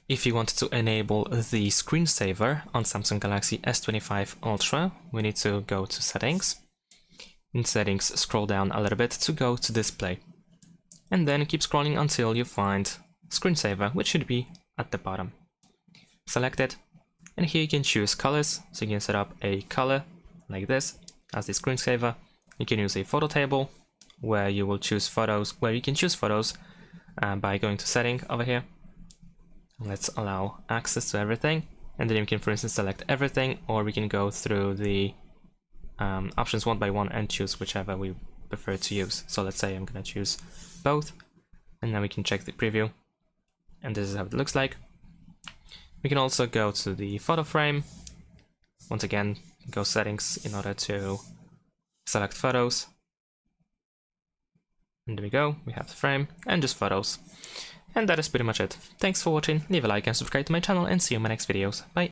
If you want to enable the screensaver on Samsung Galaxy S25 Ultra, we need to go to Settings. In Settings, scroll down a little bit to go to Display. And then keep scrolling until you find Screensaver, which should be at the bottom. Select it, and here you can choose colors, so you can set up a color like this as the screensaver. You can use a photo table where you will choose photos, by going to Setting over here. Let's allow access to everything, and then you can, for instance, select everything, or we can go through the options one by one and choose whichever we prefer to use. So let's say I'm gonna choose both, and then we can check the preview, and this is how it looks like. We can also go to the photo frame. Once again, go Settings in order to select photos. And there we go, we have the frame and just photos. And that is pretty much it. Thanks for watching, leave a like and subscribe to my channel, and see you in my next videos. Bye!